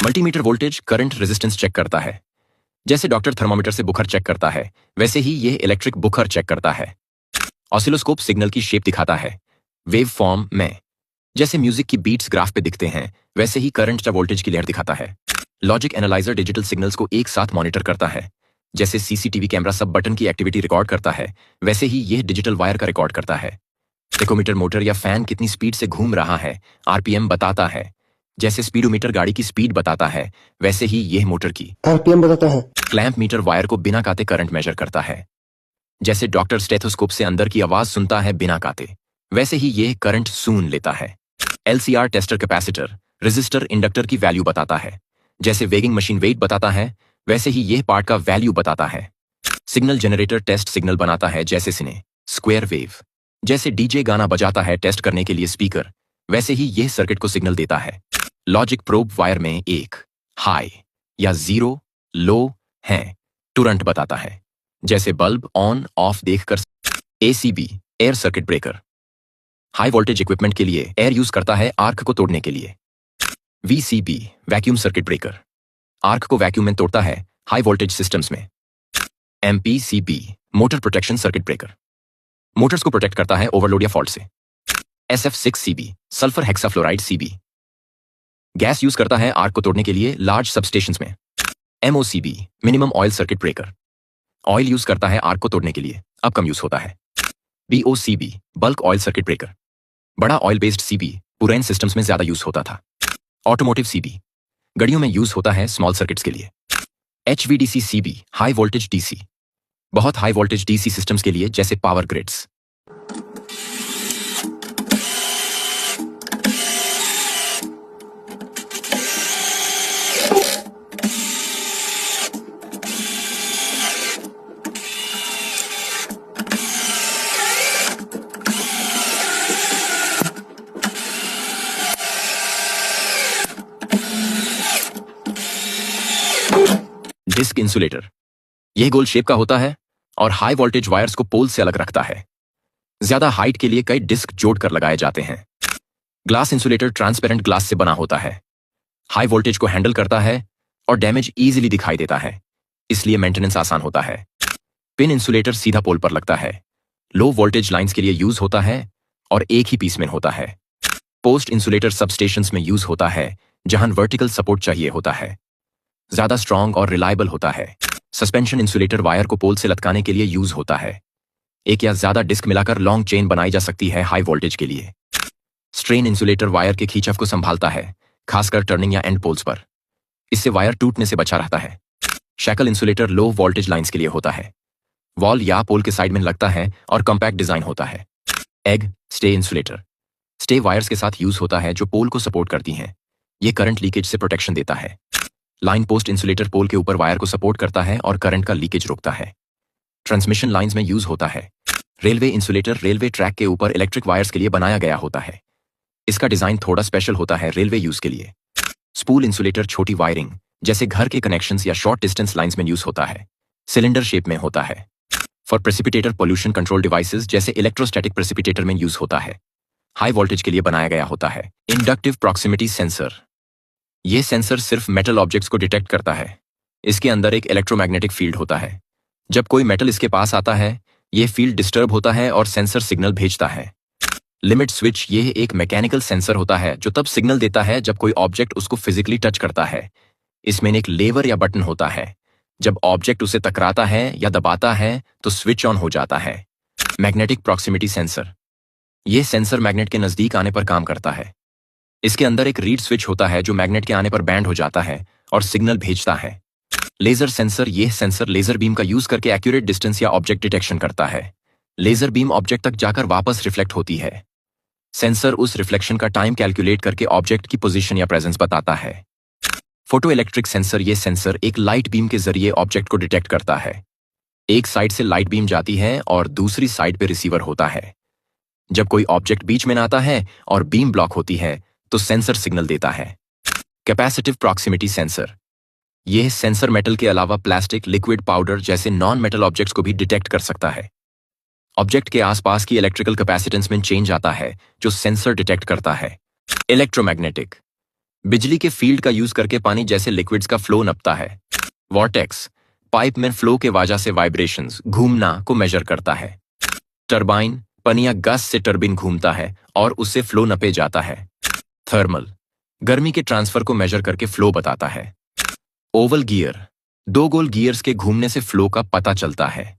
Multimeter voltage current resistance check करता है। जैसे डॉक्टर थर्मामीटर से बुखार चेक करता है, वैसे ही यह इलेक्ट्रिक बुखार चेक करता है। ऑसिलोस्कोप सिग्नल की शेप दिखाता है वेव फॉर्म में। जैसे म्यूजिक की बीट्स ग्राफ पे दिखते हैं, वैसे ही करंट या वोल्टेज की लहर दिखाता है। लॉजिक एनालाइजर डिजिटल सिग्नल्स को एक साथ मॉनिटर करता है। जैसे सीसीटीवी कैमरा सब बटन की एक्टिविटी रिकॉर्ड करता है, वैसे ही यह डिजिटल वायर का रिकॉर्ड करता है। टेकोमीटर मोटर या फैन कितनी स्पीड से घूम रहा है, आरपीएम बताता है। जैसे स्पीडोमीटर गाड़ी की स्पीड बताता है, वैसे ही यह मोटर की आरपीएम बताता है। क्लैंप मीटर वायर को बिना काटे करंट मेजर करता है। जैसे डॉक्टर स्टेथोस्कोप से अंदर की आवाज सुनता है बिना काटे, वैसे ही यह करंट सुन लेता है। LCR tester capacitor resistor inductor की वैल्यू बताता है। जैसे वेगिंग मशीन वेट बताता है, वैसे ही यह पार्ट का वैल्यू बताता है। सिग्नल जनरेटर टेस्ट सिग्नल बनाता है, जैसे सिने स्क्वायर वेव। जैसे डीजे गाना बजाता है टेस्ट करने के लिए स्पीकर, वैसे ही यह सर्किट को सिग्नल देता है। लॉजिक प्रोब वायर में एक हाई या जीरो लो है तुरंत बताता है। जैसे बल्ब ऑन ऑफ देखकर। ACB air circuit breaker high voltage equipment के लिए एयर यूज करता है आर्क को तोड़ने के लिए। VCB vacuum circuit breaker arc को वैक्यूम में तोड़ता है हाई वोल्टेज सिस्टम्स में। MPCB motor protection circuit breaker Motors को प्रोटेक्ट करता है ओवरलोड या फॉल्ट से। SF6CB sulphur hexafluoride CB gas use करता है आर्क को तोड़ने के लिए लार्ज सबस्टेशंस में। MOCB minimum oil circuit breaker oil use करता है आर्क को तोड़ने के लिए, अब कम यूज होता है। BOCB bulk oil circuit breaker बड़ा ऑयल बेस्ड सीबी पुराने सिस्टम्स में ज्यादा यूज होता था। ऑटोमोटिव सीबी गाड़ियों में यूज होता है स्मॉल सर्किट्स के लिए। HVDC CB high voltage DC बहुत हाई वोल्टेज डीसी सिस्टम्स के लिए, जैसे पावर ग्रिड्स। डिस्क इंसुलेटर यह गोल शेप का होता है और हाई वोल्टेज वायर्स को पोल से अलग रखता है। ज्यादा हाइट के लिए कई डिस्क जोड़कर लगाए जाते हैं। ग्लास इंसुलेटर ट्रांसपेरेंट ग्लास से बना होता है, हाई वोल्टेज को हैंडल करता है और डैमेज इजीली दिखाई देता है, इसलिए मेंटेनेंस आसान होता है। पिन इंसुलेटर सीधा पोल पर लगता है, लो वोल्टेज लाइंस के लिए यूज होता है और एक ही पीस में होता है। पोस्ट इंसुलेटर सबस्टेशंस में यूज होता है, जहां वर्टिकल सपोर्ट चाहिए होता है। ज्यादा स्ट्रांग और रिलायबल होता है। सस्पेंशन इंसुलेटर वायर को पोल से लटकाने के लिए यूज होता है। एक या ज्यादा डिस्क मिलाकर लॉन्ग चेन बनाई जा सकती है हाई वोल्टेज के लिए। स्ट्रेन इंसुलेटर वायर के खींचाव को संभालता है, खासकर टर्निंग या एंड पोल्स पर। इससे वायर टूटने से बचा रहता है। Shackle insulator low voltage lines के लिए होता है, वॉल या पोल के साइड में लगता है और कॉम्पैक्ट डिजाइन होता है। Egg stay insulator stay wires के साथ यूज होता है, जो पोल को सपोर्ट करती हैं। ये करंट लीकेज से प्रोटेक्शन देता है। लाइन पोस्ट इंसुलेटर पोल के ऊपर वायर को सपोर्ट करता है और करंट का लीकेज रोकता है। ट्रांसमिशन लाइंस में यूज होता है। रेलवे इंसुलेटर रेलवे ट्रैक के ऊपर इलेक्ट्रिक वायर्स के लिए बनाया गया होता है। इसका डिजाइन थोड़ा स्पेशल होता है रेलवे यूज के लिए। स्पूल इंसुलेटर छोटी वायरिंग, जैसे घर के कनेक्शंस या शॉर्ट डिस्टेंस लाइंस में यूज होता है। सिलेंडर शेप में होता है। For precipitator pollution control devices, जैसे इलेक्ट्रोस्टैटिक प्रेसिपिटेटर में यूज होता है। हाई वोल्टेज के लिए बनाया गया होता है। इंडक्टिव प्रॉक्सिमिटी सेंसर यह सेंसर सिर्फ मेटल ऑब्जेक्ट्स को डिटेक्ट करता है। इसके अंदर एक इलेक्ट्रोमैग्नेटिक फील्ड होता है। जब कोई मेटल इसके पास आता है, यह फील्ड डिस्टर्ब होता है और सेंसर सिग्नल भेजता है। लिमिट स्विच यह एक मैकेनिकल सेंसर होता है जो तब सिग्नल देता है जब कोई ऑब्जेक्ट उसको फिजिकली टच करता है। इसमें एक लेवर या बटन होता है। जब ऑब्जेक्ट उसे टकराता है या दबाता है तो स्विच ऑन हो जाता है। मैग्नेटिक प्रॉक्सिमिटी सेंसर यह सेंसर मैग्नेट के नजदीक आने पर काम करता है। इसके अंदर एक रीड स्विच होता है जो मैग्नेट के आने पर बैंड हो जाता है और सिग्नल भेजता है। लेजर सेंसर यह सेंसर लेजर बीम का यूज करके एक्यूरेट डिस्टेंस या ऑब्जेक्ट डिटेक्शन करता है। लेजर बीम ऑब्जेक्ट तक जाकर वापस रिफ्लेक्ट होती है। सेंसर उस रिफ्लेक्शन का टाइम कैलकुलेट करके ऑब्जेक्ट की पोजीशन या प्रेजेंस बताता है। फोटो इलेक्ट्रिक सेंसर यह सेंसर एक लाइट बीम के जरिए ऑब्जेक्ट को डिटेक्ट करता है। एक साइड से लाइट बीम जाती है और दूसरी साइड पे रिसीवर होता है। जब कोई ऑब्जेक्ट बीच में आता है और बीम ब्लॉक होती है तो सेंसर सिग्नल देता है। कैपेसिटिव प्रॉक्सिमिटी सेंसर यह सेंसर मेटल के अलावा प्लास्टिक, लिक्विड, पाउडर जैसे नॉन मेटल ऑब्जेक्ट्स को भी डिटेक्ट कर सकता है। ऑब्जेक्ट के आसपास की इलेक्ट्रिकल कैपेसिटेंस में चेंज आता है जो सेंसर डिटेक्ट करता है। इलेक्ट्रोमैग्नेटिक बिजली के फील्ड का यूज करके पानी जैसे लिक्विड्स का फ्लो नापता है। वॉर्टेक्स पाइप में फ्लो के वजह से वाइब्रेशंस घूमना को मेजर करता है। टरबाइन पनी या गैस से टर्बिन घूमता है और उससे फ्लो नपे जाता है। थर्मल गर्मी के ट्रांसफर को मेजर करके फ्लो बताता है। ओवल गियर दो गोल गियर्स के घूमने से फ्लो का पता चलता है।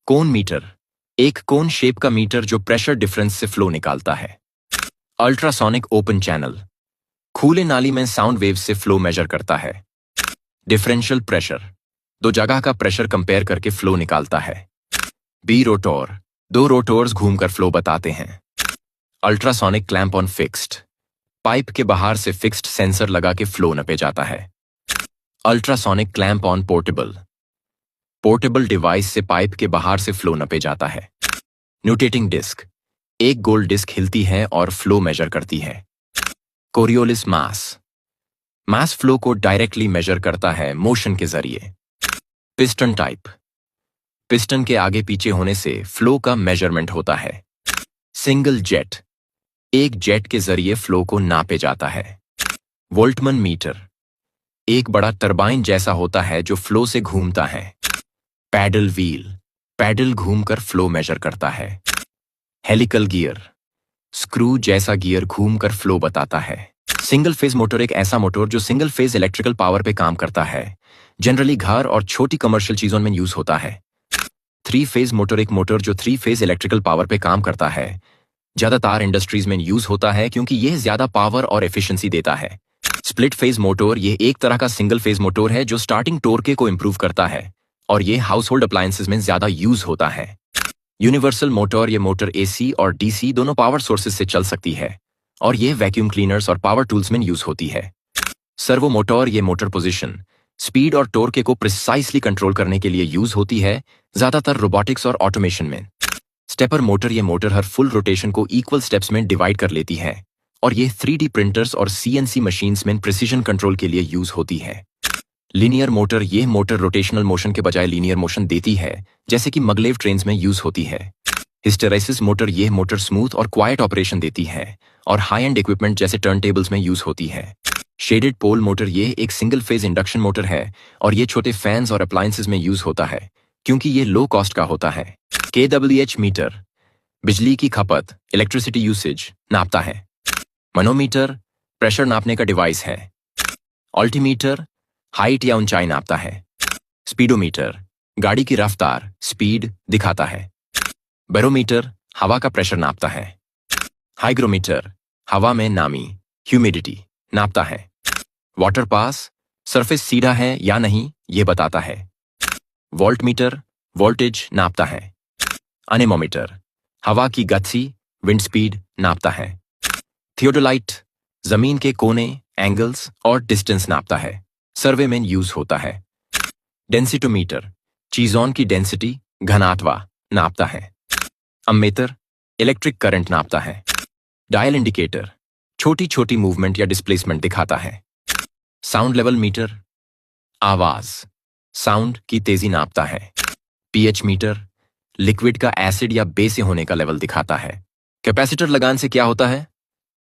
कोन मीटर एक कोन शेप का मीटर जो प्रेशर डिफरेंस से फ्लो निकालता है। अल्ट्रासोनिक ओपन चैनल खुले नाली में साउंड वेव से फ्लो मेजर करता है। डिफरेंशियल प्रेशर दो जगह का प्रेशर कंपेयर करके फ्लो निकालता है। बी रोटोर दो रोटोर्स घूमकर फ्लो बताते हैं। Ultrasonic clamp on fixed pipe के बाहर से फिक्स्ड सेंसर लगा के फ्लो नपे जाता है। Ultrasonic clamp on portable device से पाइप के बाहर से फ्लो नपे जाता है। न्यूटेटिंग डिस्क एक गोल डिस्क हिलती है और फ्लो मेजर करती है। कोरियोलिस मास फ्लो को डायरेक्टली मेजर करता है मोशन के जरिए। पिस्टन टाइप पिस्टन के आगे पीछे होने से फ्लो का मेजरमेंट होता है। सिंगल जेट एक जेट के जरिए फ्लो को नापे जाता है। वोल्टमन मीटर एक बड़ा टरबाइन जैसा होता है जो फ्लो से घूमता है। पैडल व्हील पैडल घूमकर फ्लो मेजर करता है। हेलिकल गियर स्क्रू जैसा गियर घूमकर फ्लो बताता है। सिंगल फेज मोटर एक ऐसा मोटर जो सिंगल फेज इलेक्ट्रिकल पावर पे काम करता है। जनरली घर और छोटी कमर्शियल चीजों में यूज होता है। थ्री फेज मोटर एक मोटर जो थ्री फेज इलेक्ट्रिकल पावर पे काम करता है। ज्यादातर इंडस्ट्रीज में यूज होता है क्योंकि यह ज्यादा पावर और एफिशिएंसी देता है। स्प्लिट फेज मोटर ये एक तरह का सिंगल फेज मोटर है जो स्टार्टिंग टोरके को इंप्रूव करता है और ये हाउस होल्ड अप्लायंसेस में ज्यादा यूज होता है। यूनिवर्सल मोटर ये मोटर एसी और डीसी दोनों पावर सोर्सेज से चल सकती है और ये वैक्यूम क्लीनर्स और पावर टूल्स में यूज होती है। सर्वो मोटर ये मोटर पोजीशन स्पीड और टोरके को प्रिसाइसली कंट्रोल करने के लिए यूज होती है, ज्यादातर रोबोटिक्स और ऑटोमेशन में। स्टेपर मोटर ये मोटर हर फुल रोटेशन को इक्वल स्टेप्स में डिवाइड कर लेती है और ये 3D प्रिंटर्स और CNC मशीन्स में प्रिसीजन कंट्रोल के लिए यूज होती है। लीनियर मोटर ये मोटर रोटेशनल मोशन के बजाय लीनियर मोशन देती है, जैसे कि maglev ट्रेन्स में यूज होती है। हिस्टेरेसिस मोटर ये मोटर स्मूथ और क्वाइट ऑपरेशन देती है और हाई एंड इक्विपमेंट जैसे टर्न टेबल्स में यूज होती है। शेडेड पोल मोटर ये एक सिंगल फेज इंडक्शन मोटर है और ये छोटे फैंस और अप्लायंसेस में यूज होता है क्योंकि ये लो कॉस्ट का होता है। kWh मीटर बिजली की खपत इलेक्ट्रिसिटी यूसेज नापता है। मनोमीटर प्रेशर नापने का डिवाइस है। ऑल्टीमीटर हाइट या ऊंचाई नापता है। स्पीडोमीटर गाड़ी की रफ्तार स्पीड दिखाता है। बैरोमीटर हवा का प्रेशर नापता है। हाइग्रोमीटर हवा में नामी ह्यूमिडिटी नापता है। वाटर पास सरफेस सीधा है या नहीं ये बताता है। वोल्टमीटर वोल्टेज नापता है। अनेमोमीटर हवा की गति विंड स्पीड नापता है। थियोडोलाइट जमीन के कोने एंगल्स और डिस्टेंस नापता है, सर्वे में यूज होता है। डेंसिटोमीटर चीजों की डेंसिटी घनत्व नापता है। अम्मीटर इलेक्ट्रिक करंट नापता है। डायल इंडिकेटर छोटी छोटी मूवमेंट या डिस्प्लेसमेंट दिखाता है। साउंड लेवल मीटर आवाज साउंड की तेजी नापता है। पीएच मीटर लिक्विड का एसिड या बेस होने का लेवल दिखाता है। कैपेसिटर लगाने से क्या होता है?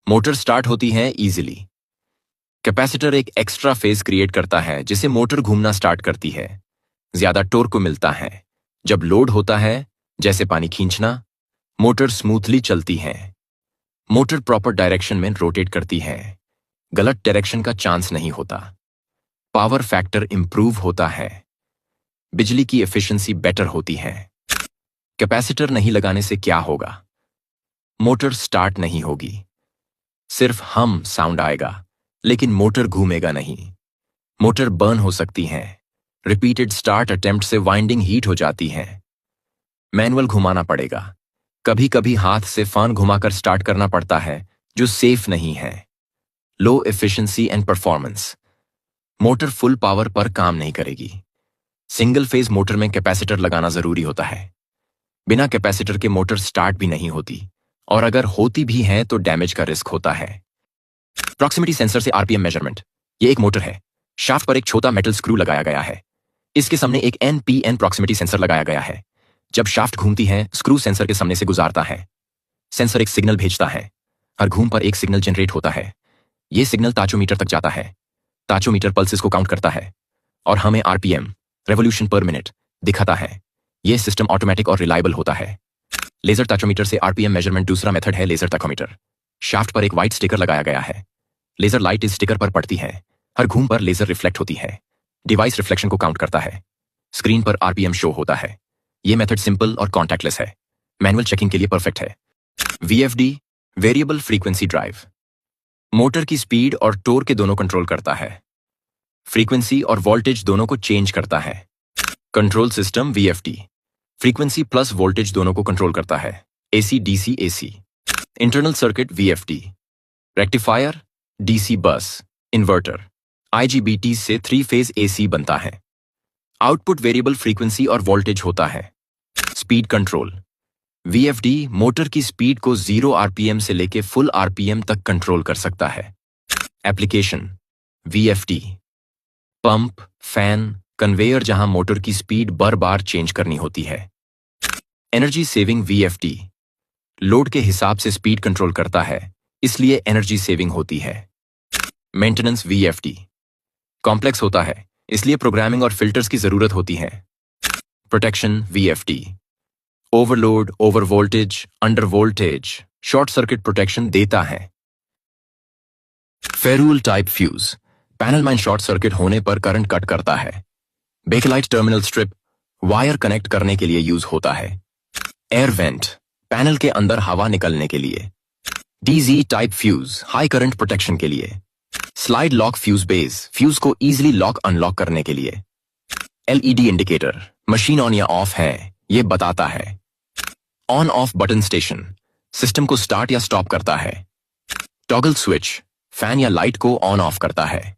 मोटर स्टार्ट होती है इजीली। कैपेसिटर एक एक्स्ट्रा फेज क्रिएट करता है जिसे मोटर घूमना स्टार्ट करती है। ज्यादा टोर्क को मिलता है। जब लोड होता है जैसे पानी खींचना, मोटर स्मूथली चलती है। मोटर प्रॉपर डायरेक्शन में रोटेट करती है, गलत डायरेक्शन का चांस नहीं होता। पावर फैक्टर इंप्रूव होता है। बिजली की एफिशिएंसी बेटर होती है। कैपेसिटर नहीं लगाने से क्या होगा? मोटर स्टार्ट नहीं होगी। सिर्फ हम साउंड आएगा लेकिन मोटर घूमेगा नहीं। मोटर बर्न हो सकती है। रिपीटेड स्टार्ट अटेम्प्ट से वाइंडिंग हीट हो जाती है। मैनुअल घुमाना पड़ेगा। कभी कभी हाथ से फैन घुमाकर स्टार्ट करना पड़ता है जो सेफ नहीं है। लो efficiency and performance motor full power पर काम नहीं करेगी। सिंगल फेज मोटर में कैपेसिटर लगाना जरूरी होता है। बिना कैपेसिटर के मोटर स्टार्ट भी नहीं होती और अगर होती भी है तो डैमेज का रिस्क होता है। प्रॉक्सिमिटी सेंसर से आरपीएम मेजरमेंट ये एक मोटर है। शाफ्ट पर एक छोटा मेटल स्क्रू लगाया गया है। इसके सामने एक NPN प्रॉक्सिमिटी सेंसर लगाया गया है। जब शाफ्ट घूमती है स्क्रू सेंसर के सामने से गुजारता है। सेंसर एक सिग्नल भेजता है। हर घूम पर एक सिग्नल जनरेट होता है। ये सिग्नल ताचोमीटर तक जाता है। ताचोमीटर पल्सेस को काउंट करता है और हमें आरपीएम रेवोल्यूशन पर मिनट दिखाता है। यह सिस्टम ऑटोमेटिक और रिलायबल होता है। लेजर ताचोमीटर से आरपीएम मेजरमेंट दूसरा मेथड है लेजर ताकोमीटर। शाफ्ट पर एक व्हाइट स्टिकर लगाया गया है। लेजर लाइट इस स्टिकर पर पड़ती है। हर घूम पर लेजर रिफ्लेक्ट होती है। डिवाइस रिफ्लेक्शन को काउंट करता है। स्क्रीन पर आरपीएम शो होता है। यह मेथड सिंपल और कॉन्टैक्टलेस है। मैनुअल चेकिंग के लिए परफेक्ट है। VFD variable frequency drive motor की स्पीड और टोर के दोनों कंट्रोल करता है। फ्रीक्वेंसी और वोल्टेज दोनों को चेंज करता है। Control system VFD frequency plus voltage दोनों को कंट्रोल करता है। AC DC AC internal circuit VFD rectifier DC bus inverter IGBT से 3 फेज एसी बनता है। आउटपुट वेरिएबल फ्रीक्वेंसी और वोल्टेज होता है। स्पीड कंट्रोल वीएफडी मोटर की स्पीड को 0 आरपीएम से लेके फुल आरपीएम तक कंट्रोल कर सकता है। Application VFD pump fan conveyor जहां मोटर की स्पीड बार चेंज करनी होती है। एनर्जी सेविंग वीएफडी लोड के हिसाब से स्पीड कंट्रोल करता है, इसलिए एनर्जी सेविंग होती है। मेंटेनेंस वीएफडी कॉम्प्लेक्स होता है, इसलिए प्रोग्रामिंग और फिल्टर्स की जरूरत होती है। Protection VFD overload over voltage under voltage short circuit protection देता है। फेरूल टाइप फ्यूज पैनल में शॉर्ट सर्किट होने पर करंट कट करता है। Bakelite terminal strip wire connect करने के लिए यूज होता है। एयर वेंट पैनल के अंदर हवा निकलने के लिए। DG type fuse high current protection के लिए। Slide lock fuse base fuse को इजीली लॉक अनलॉक करने के लिए। एलईडी इंडिकेटर मशीन ऑन या ऑफ है ये बताता है। On off button station system को स्टार्ट या स्टॉप करता है। टॉगल स्विच फैन या लाइट को ऑन ऑफ करता है।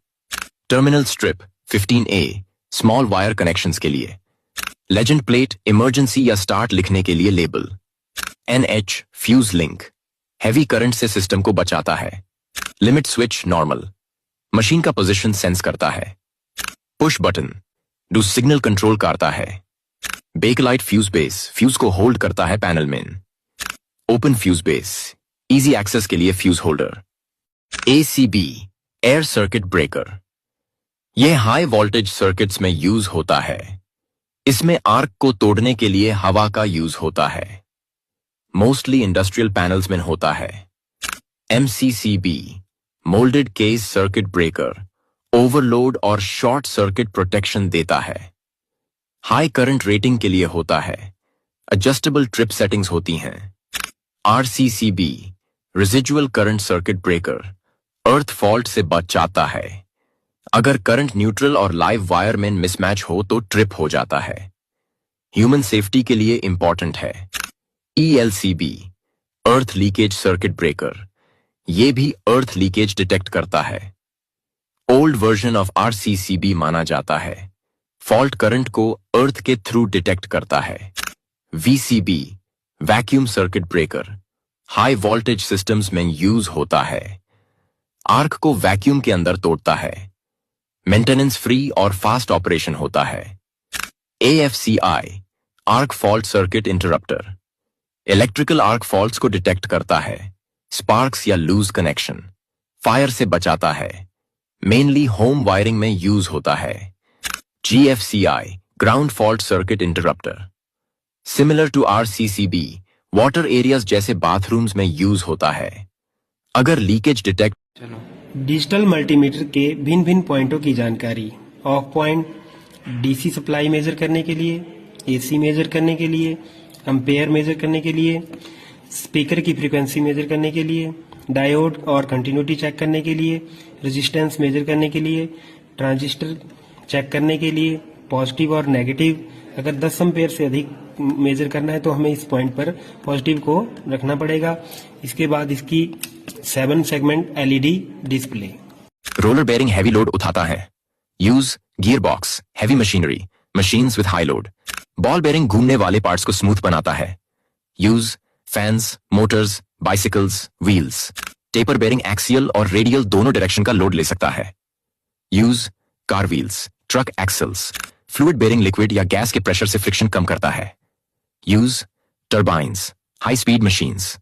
Terminal strip 15A small wire connections के लिए। लेजेंड प्लेट इमरजेंसी या स्टार्ट लिखने के लिए label. NH fuse link heavy current से सिस्टम को बचाता है। लिमिट स्विच नॉर्मल मशीन का पोजीशन सेंस करता है। Push button do signal control करता है। बेकलाइट फ्यूज बेस फ्यूज को होल्ड करता है पैनल में। Open fuse base easy access के लिए fuse holder. ACB air circuit breaker यह हाई वोल्टेज सर्किट्स में यूज होता है। इसमें आर्क को तोड़ने के लिए हवा का यूज होता है। मोस्टली इंडस्ट्रियल पैनल्स में होता है। MCCB moulded case circuit breaker overload और शॉर्ट सर्किट प्रोटेक्शन देता है। हाई करंट रेटिंग के लिए होता है। एडजस्टेबल ट्रिप सेटिंग्स होती हैं। RCCB residual current circuit breaker अर्थ फॉल्ट से बचाता है। अगर करंट न्यूट्रल और लाइव वायर में मिसमैच हो तो ट्रिप हो जाता है। ह्यूमन सेफ्टी के लिए इंपॉर्टेंट है। ELCB earth leakage circuit breaker यह भी अर्थ लीकेज डिटेक्ट करता है। ओल्ड वर्जन ऑफ RCCB माना जाता है। फॉल्ट करंट को अर्थ के थ्रू डिटेक्ट करता है। VCB vacuum circuit breaker high voltage systems में यूज होता है। आर्क को वैक्यूम के अंदर तोड़ता है। मेंटेनेंस फ्री और फास्ट ऑपरेशन होता है। AFCI arc fault circuit interrupter electrical arc faults को डिटेक्ट करता है। स्पार्क्स या लूज कनेक्शन फायर से बचाता है। मेनली होम वायरिंग में यूज होता है। GFCI ground fault circuit interrupter similar to RCCB water areas जैसे बाथरूम्स में यूज होता है। अगर लीकेज डिटेक्ट डिजिटल मल्टीमीटर के भिन्न भिन्न पॉइंटों की जानकारी। Off point DC supply measure करने के लिए, AC मेजर करने के लिए, एम्पेयर मेजर करने के लिए, स्पीकर की फ्रीक्वेंसी मेजर करने के लिए, डायोड और कंटिन्यूटी चेक करने के लिए, रेजिस्टेंस मेजर करने के लिए, ट्रांजिस्टर चेक करने के लिए, पॉजिटिव और नेगेटिव। अगर 10 एम्पेयर से अधिक मेजर करना है तो हमें इस पॉइंट पर पॉजिटिव को रखना पड़ेगा। इसके बाद इसकी 7 segment LED display. Roller bearing heavy load उठाता है। Use gear box heavy machinery machines with high load. Ball bearing घूमने वाले पार्ट्स को स्मूथ बनाता है। Use fans motors bicycles wheels. Taper bearing axial और रेडियल दोनों डायरेक्शन का लोड ले सकता है। Use car wheels truck axles. Fluid bearing liquid या गैस के प्रेशर से फ्रिक्शन कम करता है। Use turbines high speed machines.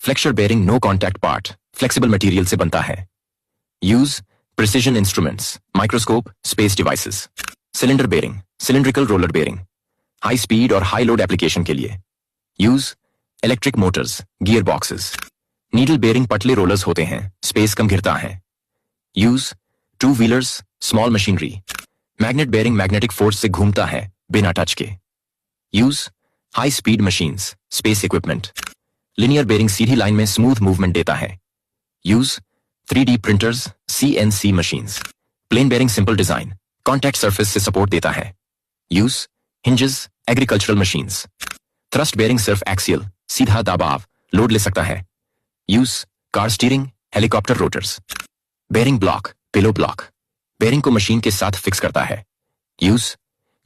Flexor bearing no contact part flexible material से बनता है। Use precision instruments, microscope, space devices. Cylinder bearing, cylindrical roller bearing, high speed और हाई लोड एप्लीकेशन के लिए। Use electric motors, gear boxes. Needle bearing पतले rollers होते हैं, space कम घिरता है। Use two wheelers, small machinery. Magnet bearing magnetic force से घूमता है बिना टच के। Use high speed machines, space equipment. Linear bearing सीधी लाइन में स्मूथ मूवमेंट देता है। Use 3D printers, CNC machines. Plain bearing simple design, contact surface से सपोर्ट देता है। Use hinges, agricultural machines. Thrust bearing सिर्फ एक्सियल, सीधा दबाव, लोड ले सकता है। Use car steering, helicopter rotors. Bearing block, pillow block, bearing को मशीन के साथ फिक्स करता है। Use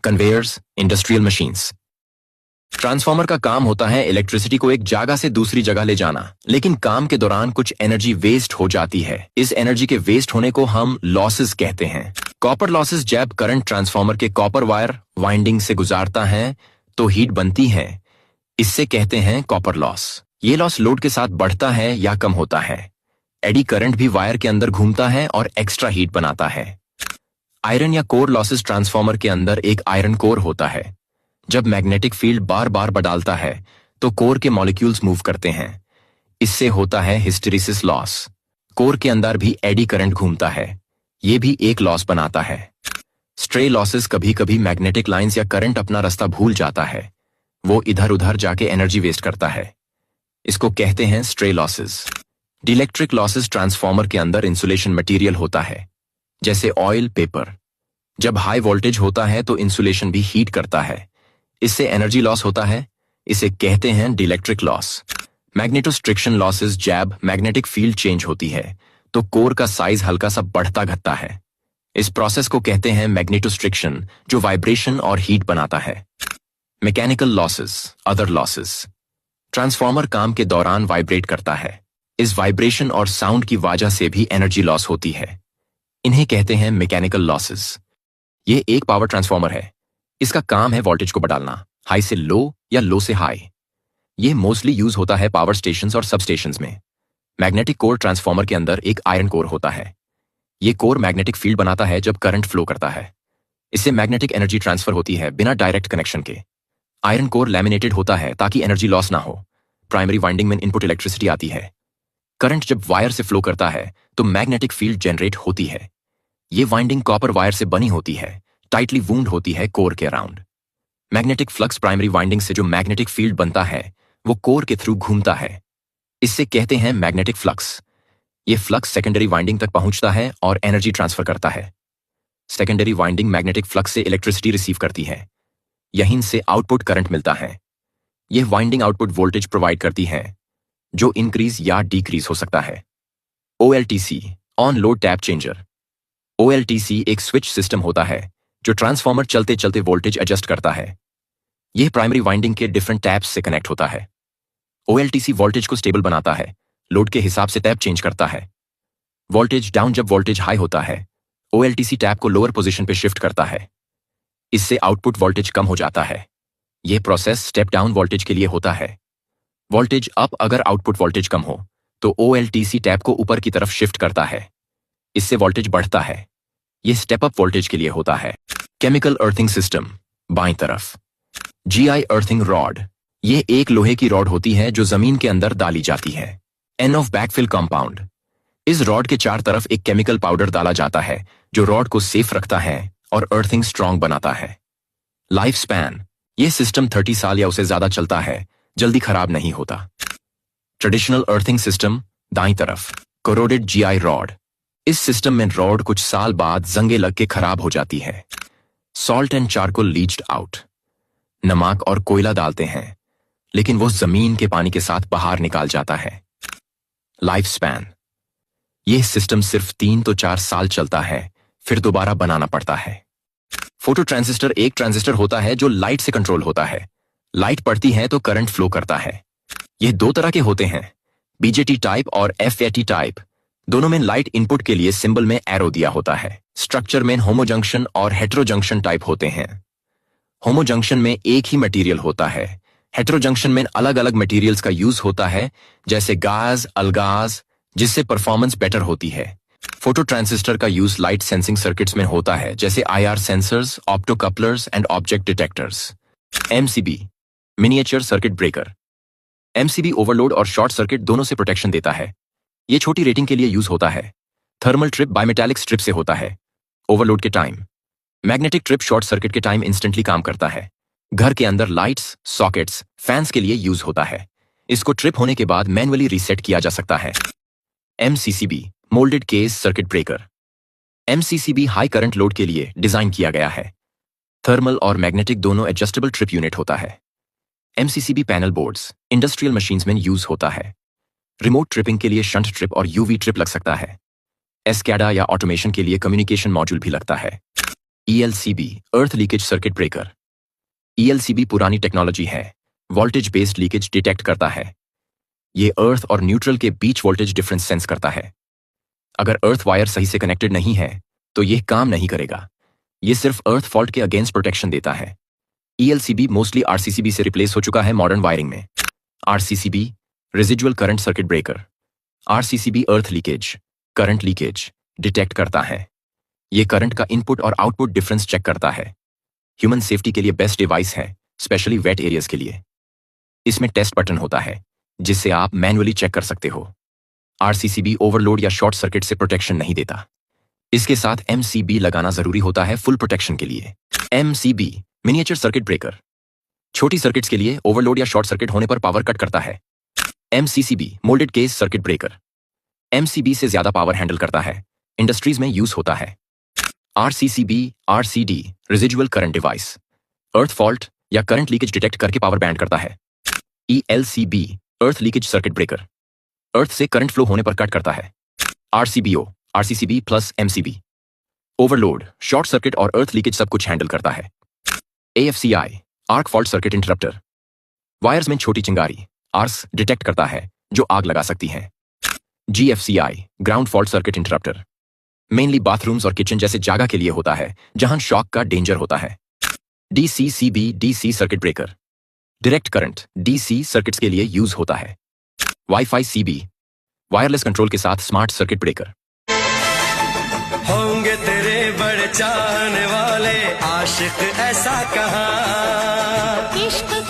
conveyors, industrial machines. Transformer का काम होता है इलेक्ट्रिसिटी को एक जगह से दूसरी जगह ले जाना, लेकिन काम के दौरान कुछ एनर्जी वेस्ट हो जाती है। इस एनर्जी के वेस्ट होने को हम लॉसेस कहते हैं। कॉपर लॉसेस जब करंट ट्रांसफार्मर के कॉपर वायर वाइंडिंग से गुजारता है तो हीट बनती है, इससे कहते हैं कॉपर लॉस। ये लॉस लोड के साथ बढ़ता है या कम होता है। एडी करंट भी वायर के अंदर घूमता है और एक्स्ट्रा हीट बनाता है। आयरन या कोर लॉसेस, ट्रांसफार्मर के अंदर एक आयरन कोर होता है। जब मैग्नेटिक फील्ड बार बार बदलता है तो कोर के मॉलिक्यूल्स मूव करते हैं, इससे होता है हिस्टेरिसिस लॉस। कोर के अंदर भी एडी करंट घूमता है, ये भी एक लॉस बनाता है। स्ट्रे लॉसेस, कभी कभी मैग्नेटिक लाइंस या करंट अपना रास्ता भूल जाता है, वो इधर उधर जाके एनर्जी वेस्ट करता है, इसको कहते हैं stray losses. Dielectric losses, transformer के अंदर इंसुलेशन मटेरियल होता है जैसे ऑयल, पेपर। जब हाई वोल्टेज होता है तो इंसुलेशन भी हीट करता है, इससे एनर्जी लॉस होता है, इसे कहते हैं डिइलेक्ट्रिक लॉस। मैग्नेटोस्ट्रिक्शन लॉसेस, जब मैग्नेटिक फील्ड चेंज होती है तो कोर का साइज हल्का सा बढ़ता घटता है, इस प्रोसेस को कहते हैं मैग्नेटोस्ट्रिक्शन, जो वाइब्रेशन और हीट बनाता है। Mechanical losses, other losses, transformer काम के दौरान वाइब्रेट करता है, इस वाइब्रेशन और साउंड की वजह से भी एनर्जी लॉस होती है, इन्हें कहते हैं मैकेनिकल लॉसेस। ये एक पावर ट्रांसफार्मर है, इसका काम है वोल्टेज को बढ़ाना, हाई से लो या लो से हाई। ये मोस्टली यूज होता है पावर स्टेशंस और सब स्टेशंस में। मैग्नेटिक कोर, ट्रांसफार्मर के अंदर एक आयरन कोर होता है। ये कोर मैग्नेटिक फील्ड बनाता है जब करंट फ्लो करता है, इससे मैग्नेटिक एनर्जी ट्रांसफर होती है बिना डायरेक्ट कनेक्शन के। आयरन कोर लैमिनेटेड होता है ताकि एनर्जी लॉस ना हो। प्राइमरी वाइंडिंग में इनपुट इलेक्ट्रिसिटी आती है। करंट जब वायर से फ्लो करता है तो मैग्नेटिक फील्ड जनरेट होती है। ये वाइंडिंग कॉपर वायर से बनी होती है, टाइटली वूंड होती है कोर के around. Magnetic flux, primary winding से जो मैग्नेटिक फील्ड बनता है वो कोर के थ्रू घूमता है, इससे कहते हैं मैग्नेटिक फ्लक्स। ये फ्लक्स सेकेंडरी वाइंडिंग तक पहुंचता है और एनर्जी ट्रांसफर करता है। सेकेंडरी वाइंडिंग मैग्नेटिक फ्लक्स से इलेक्ट्रिसिटी रिसीव करती है, यहीं से आउटपुट करंट मिलता है। यह वाइंडिंग आउटपुट वोल्टेज प्रोवाइड करती है जो इंक्रीज या डिक्रीज हो सकता है। OLTC, on load tap changer. OLTC एक स्विच सिस्टम होता है जो ट्रांसफार्मर चलते चलते वोल्टेज एडजस्ट करता है। यह प्राइमरी वाइंडिंग के डिफरेंट टैप्स से कनेक्ट होता है। OLTC वोल्टेज को स्टेबल बनाता है, लोड के हिसाब से टैप चेंज करता है। वोल्टेज डाउन, जब वोल्टेज हाई होता है OLTC टैप को लोअर पोजीशन पे शिफ्ट करता है, इससे आउटपुट वोल्टेज कम हो जाता है। यह प्रोसेस स्टेप डाउन वोल्टेज के लिए होता है। वोल्टेज अप, अगर आउटपुट वोल्टेज कम हो तो OLTC टैप को ऊपर की तरफ शिफ्ट करता है, इससे वोल्टेज बढ़ता है। यह स्टेप अप वोल्टेज के लिए होता है। केमिकल अर्थिंग सिस्टम, बाईं तरफ। GI अर्थिंग रॉड, यह एक लोहे की रॉड होती है जो जमीन के अंदर डाली जाती है। N ऑफ बैकफिल कंपाउंड, इस रॉड के चार तरफ एक केमिकल पाउडर डाला जाता है जो रॉड को सेफ रखता है और अर्थिंग स्ट्रांग बनाता है। लाइफ स्पैन, यह सिस्टम 30 साल या उससे ज्यादा चलता है, जल्दी खराब नहीं होता। ट्रेडिशनल अर्थिंग सिस्टम, दाईं तरफ। कोरोडेड GI रॉड, इस सिस्टम में रॉड कुछ साल बाद जंगे लग के खराब हो जाती है। Salt and charcoal leached out, नमक और कोयला डालते हैं लेकिन वो जमीन के पानी के साथ बाहर निकाल जाता है। लाइफ स्पैन, यह सिस्टम सिर्फ 3 तो 4 साल चलता है, फिर दोबारा बनाना पड़ता है। फोटो ट्रांजिस्टर, एक ट्रांजिस्टर होता है जो लाइट से कंट्रोल होता है। लाइट पड़ती है तो करंट फ्लो करता है। यह 2 तरह के होते हैं, BJT टाइप और FAT टाइप। दोनों में लाइट इनपुट के लिए सिंबल में एरो दिया होता है। स्ट्रक्चर में होमोजंक्शन और हेटेरोजंक्शन टाइप होते हैं। होमोजंक्शन में एक ही मटेरियल होता है, हेटेरोजंक्शन में अलग अलग मटेरियल्स का यूज होता है, जैसे गाज, अलगाज, जिससे परफॉर्मेंस बेटर होती है। फोटो ट्रांजिस्टर का यूज लाइट सेंसिंग सर्किट्स में होता है, जैसे IR sensors, optocouplers and object detectors. MCB miniature circuit breaker. MCB overload और शॉर्ट सर्किट दोनों से प्रोटेक्शन देता है। ये छोटी रेटिंग के लिए यूज होता है। थर्मल ट्रिप बायमेटालिक स्ट्रिप से होता है ओवरलोड के time. Magnetic trip short circuit के टाइम इंस्टेंटली काम करता है। घर के अंदर लाइट्स, सॉकेट्स, फैंस के लिए यूज होता है। इसको ट्रिप होने के बाद मैनुअली रीसेट किया जा सकता है। MCCB moulded case circuit breaker. MCCB high current load के लिए डिजाइन किया गया है। थर्मल और मैग्नेटिक दोनों एडजस्टेबल ट्रिप यूनिट होता है। MCCB panel boards industrial machines में यूज होता है। रिमोट ट्रिपिंग के लिए शंट ट्रिप और UV ट्रिप लग सकता है। SCADA या ऑटोमेशन के लिए कम्युनिकेशन मॉड्यूल भी लगता है। ELCB earth leakage circuit breaker. ELCB पुरानी टेक्नोलॉजी है, वोल्टेज बेस्ड लीकेज डिटेक्ट करता है। ये अर्थ और न्यूट्रल के बीच वोल्टेज डिफरेंस सेंस करता है। अगर अर्थ वायर सही से कनेक्टेड नहीं है तो यह काम नहीं करेगा। ये सिर्फ अर्थ फॉल्ट के अगेंस्ट प्रोटेक्शन देता है। ELCB मोस्टली RCCB से रिप्लेस हो चुका है मॉडर्न वायरिंग में। RCCB residual current circuit breaker. RCCB अर्थ लीकेज, करंट लीकेज डिटेक्ट करता है। ये करंट का इनपुट और आउटपुट डिफरेंस चेक करता है। ह्यूमन सेफ्टी के लिए बेस्ट डिवाइस है, स्पेशली वेट एरियाज के लिए। इसमें टेस्ट बटन होता है जिससे आप मैन्युअली चेक कर सकते हो। RCCB ओवरलोड या शॉर्ट सर्किट से प्रोटेक्शन नहीं देता। इसके साथ MCB लगाना जरूरी होता है फुल प्रोटेक्शन के लिए। MCB मिनिएचर सर्किट ब्रेकर छोटी सर्किट्स के लिए ओवरलोड या शॉर्ट सर्किट होने पर पावर कट करता है। MCCB moulded case circuit breaker MCB से ज्यादा पावर हैंडल करता है, इंडस्ट्रीज में यूज होता है। RCCB RCD residual current device earth fault या करंट लीकेज डिटेक्ट करके पावर बैंड करता है। ELCB earth leakage circuit breaker earth से करंट फ्लो होने पर कट करता है। RCBO RCCB plus MCB overload, short circuit और अर्थ लीकेज सब कुछ हैंडल करता है। AFCI arc fault circuit interrupter wires में छोटी चिंगारी आर्क्स डिटेक्ट करता है जो आग लगा सकती हैं। GFCI ground fault circuit interrupter mainly bathrooms और किचन जैसे जगह के लिए होता है जहां शॉक का डेंजर होता है। DCCB DC circuit breaker direct current DC circuits के लिए यूज होता है। Wi-Fi CB वायरलेस कंट्रोल के साथ स्मार्ट सर्किट ब्रेकर। होंगे तेरे बड़े चाहने वाले आशिक ऐसा कहाँ। इश्क